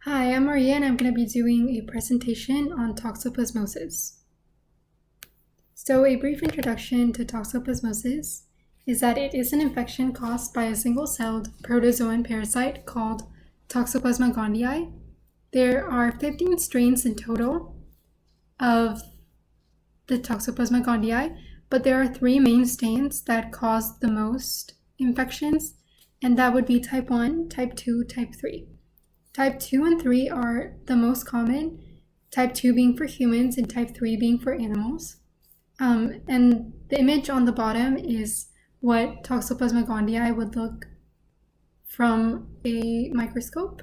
Hi, I'm Maria and I'm going to be doing a presentation on toxoplasmosis. So a brief introduction to toxoplasmosis is that it is an infection caused by a single-celled protozoan parasite called Toxoplasma gondii. There are 15 strains in total of the Toxoplasma gondii, but there are three main strains that cause the most infections, and that would be type 1, type 2, type 3. Type 2 and 3 are the most common, type 2 being for humans and type 3 being for animals. And the image on the bottom is what Toxoplasma gondii would look from a microscope.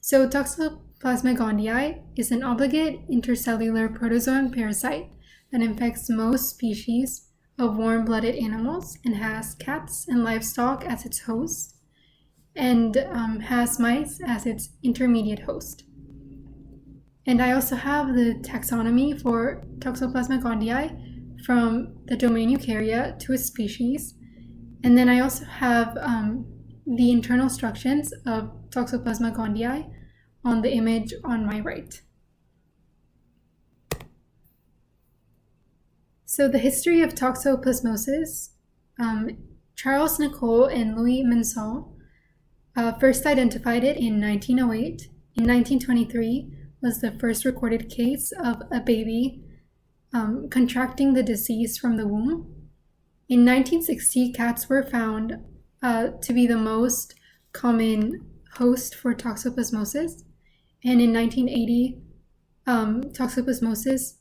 So Toxoplasma gondii is an obligate intercellular protozoan parasite that infects most species of warm-blooded animals and has cats and livestock as its host and has mice as its intermediate host. And I also have the taxonomy for Toxoplasma gondii from the domain Eukarya to its species. And then I also have the internal instructions of Toxoplasma gondii on the image on my right. So the history of toxoplasmosis, Charles Nicole and Louis Mensal first identified it in 1908. In 1923 was the first recorded case of a baby contracting the disease from the womb. In 1960, cats were found to be the most common host for toxoplasmosis. And in 1980, toxoplasmosis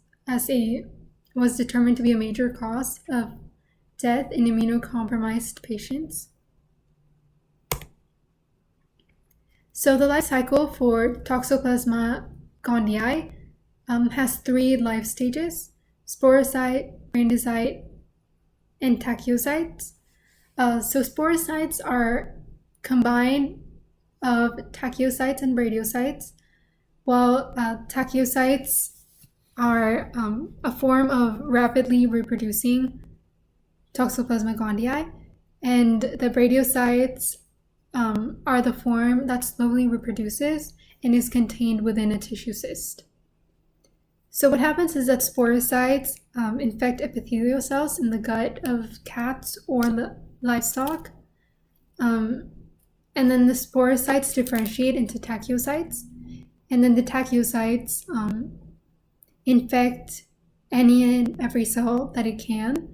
was determined to be a major cause of death in immunocompromised patients. So the life cycle for Toxoplasma gondii has three life stages: sporocyte, radiocyte, and tachyocytes. So sporocytes are combined of tachyocytes and radiocytes, while tachyocytes are a form of rapidly reproducing Toxoplasma gondii, and the radiocytes are the form that slowly reproduces and is contained within a tissue cyst. So what happens is that sporocytes infect epithelial cells in the gut of cats or livestock, and then the sporocytes differentiate into tachyocytes, and then the tachyocytes infect any and every cell that it can.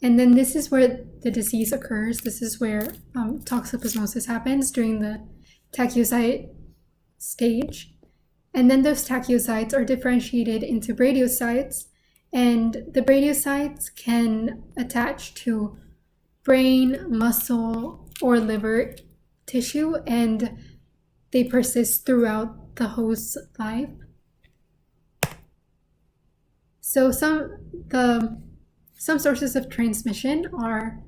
And then this is where the disease occurs. This is where toxoplasmosis happens during the tachyocyte stage. And then those tachyocytes are differentiated into radiocytes, and the radiocytes can attach to brain, muscle, or liver tissue, and they persist throughout the host's life. So some sources of transmission are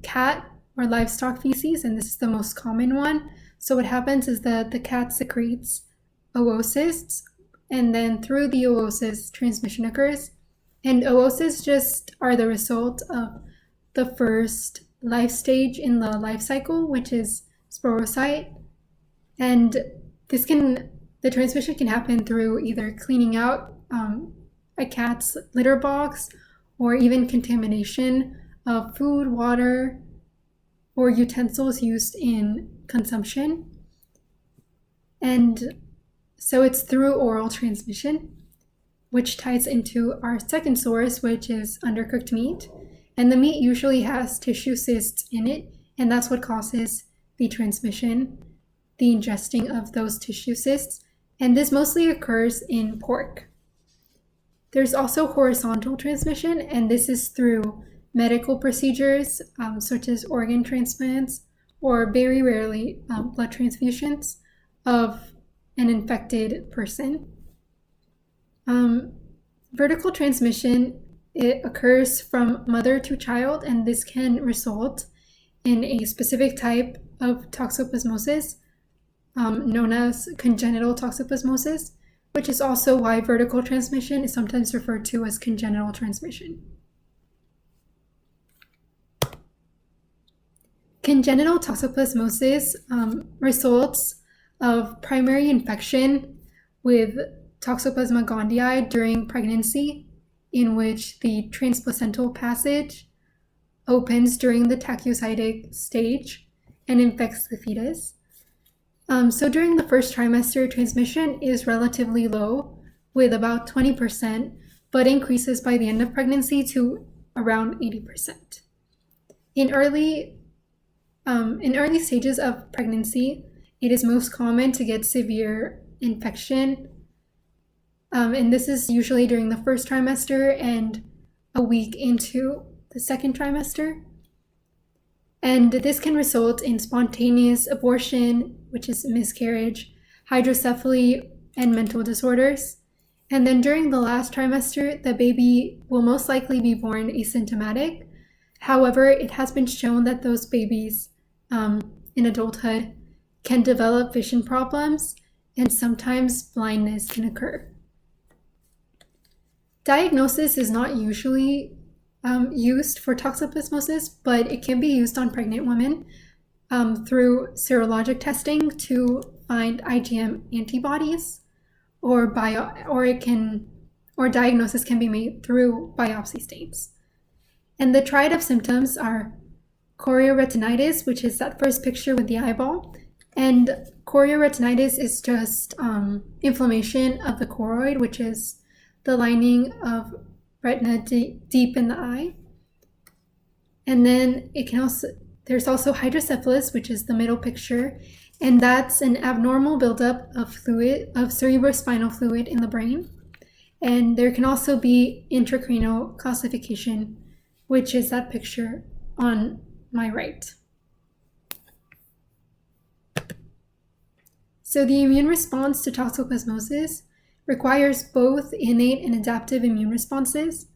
cat or livestock feces, and this is the most common one. So what happens is that the cat secretes oocysts, and then through the oocyst, transmission occurs. And oocysts just are the result of the first life stage in the life cycle, which is sporocyte. And the transmission can happen through either cleaning out a cat's litter box, or even contamination of food, water, or utensils used in consumption. And so it's through oral transmission, which ties into our second source, which is undercooked meat. And the meat usually has tissue cysts in it, and that's what causes the transmission, the ingesting of those tissue cysts. And this mostly occurs in pork. There's also horizontal transmission, and this is through medical procedures such as organ transplants, or very rarely blood transfusions of an infected person. Vertical transmission, it occurs from mother to child, and this can result in a specific type of toxoplasmosis known as congenital toxoplasmosis, which is also why vertical transmission is sometimes referred to as congenital transmission. Congenital toxoplasmosis results of primary infection with Toxoplasma gondii during pregnancy, in which the transplacental passage opens during the tachyocytic stage and infects the fetus. So during the first trimester, transmission is relatively low, with about 20%, but increases by the end of pregnancy to around 80%. In early stages of pregnancy, it is most common to get severe infection, and this is usually during the first trimester and a week into the second trimester. And this can result in spontaneous abortion, which is miscarriage, hydrocephaly, and mental disorders. And then during the last trimester, the baby will most likely be born asymptomatic. However, it has been shown that those babies in adulthood can develop vision problems, and sometimes blindness can occur. Diagnosis is not usually used for toxoplasmosis, but it can be used on pregnant women through serologic testing to find IgM antibodies, or diagnosis can be made through biopsy stains. And the triad of symptoms are chorioretinitis, which is that first picture with the eyeball, and chorioretinitis is just inflammation of the choroid, which is the lining of retina deep in the eye. And then there's also hydrocephalus, which is the middle picture, and that's an abnormal buildup of cerebrospinal fluid in the brain. And there can also be intracranial calcification, which is that picture on my right. So the immune response to toxoplasmosis requires both innate and adaptive immune responses.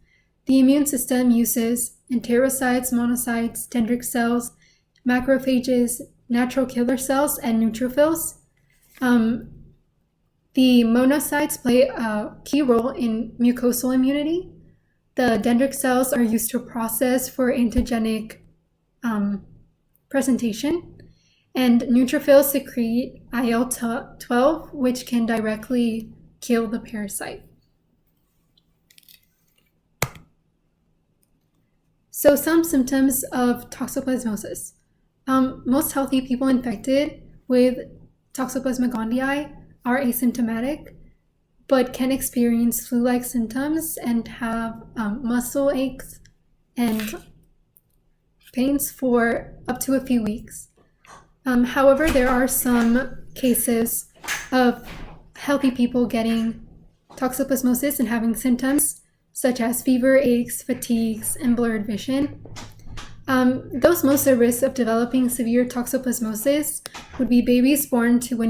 The immune system uses enterocytes, monocytes, dendritic cells, macrophages, natural killer cells, and neutrophils. The monocytes play a key role in mucosal immunity. The dendritic cells are used to process for antigenic presentation, and neutrophils secrete IL-12, which can directly kill the parasite. So some symptoms of toxoplasmosis. Most healthy people infected with Toxoplasma gondii are asymptomatic, but can experience flu-like symptoms and have muscle aches and pains for up to a few weeks. However, there are some cases of healthy people getting toxoplasmosis and having symptoms such as fever, aches, fatigues, and blurred vision. Those most at risk of developing severe toxoplasmosis would be babies born to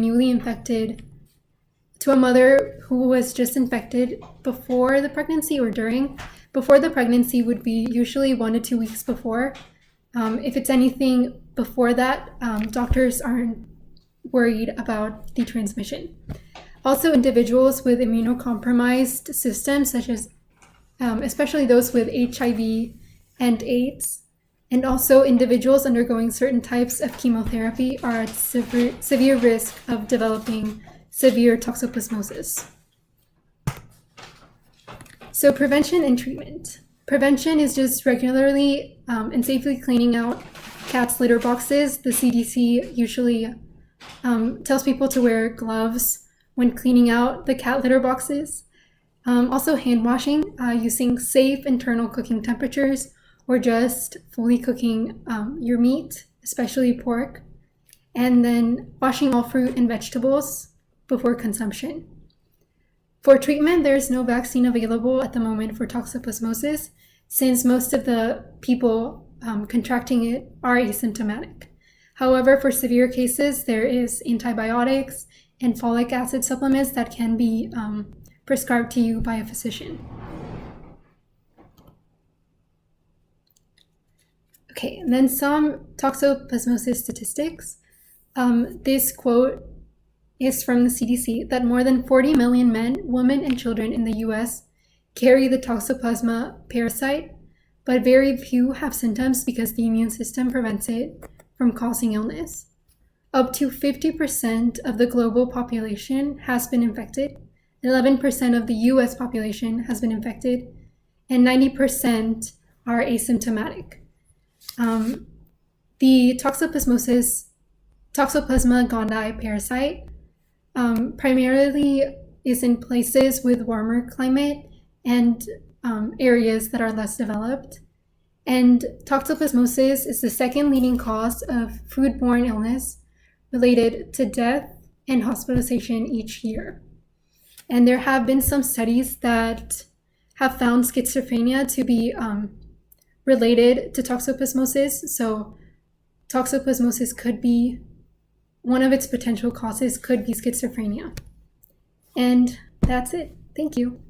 a mother who was just infected before the pregnancy or during. Before the pregnancy would be usually 1 to 2 weeks before. If it's anything before that, doctors aren't worried about the transmission. Also, individuals with immunocompromised systems, such as especially those with HIV and AIDS, and also individuals undergoing certain types of chemotherapy are at severe risk of developing severe toxoplasmosis. So prevention and treatment. Prevention is just regularly and safely cleaning out cats' litter boxes. The CDC usually tells people to wear gloves when cleaning out the cat litter boxes. Also hand washing, using safe internal cooking temperatures, or just fully cooking your meat, especially pork, and then washing all fruit and vegetables before consumption. For treatment, there's no vaccine available at the moment for toxoplasmosis, since most of the people contracting it are asymptomatic. However, for severe cases, there is antibiotics and folic acid supplements that can be prescribed to you by a physician. Okay, and then some toxoplasmosis statistics. This quote is from the CDC that more than 40 million men, women, and children in the US carry the Toxoplasma parasite, but very few have symptoms because the immune system prevents it from causing illness. Up to 50% of the global population has been infected, 11% of the US population has been infected, and 90% are asymptomatic. The Toxoplasma gondii parasite primarily is in places with warmer climate and areas that are less developed. And toxoplasmosis is the second leading cause of foodborne illness related to death and hospitalization each year. And there have been some studies that have found schizophrenia to be related to toxoplasmosis. So toxoplasmosis could be, one of its potential causes could be schizophrenia. And that's it. Thank you.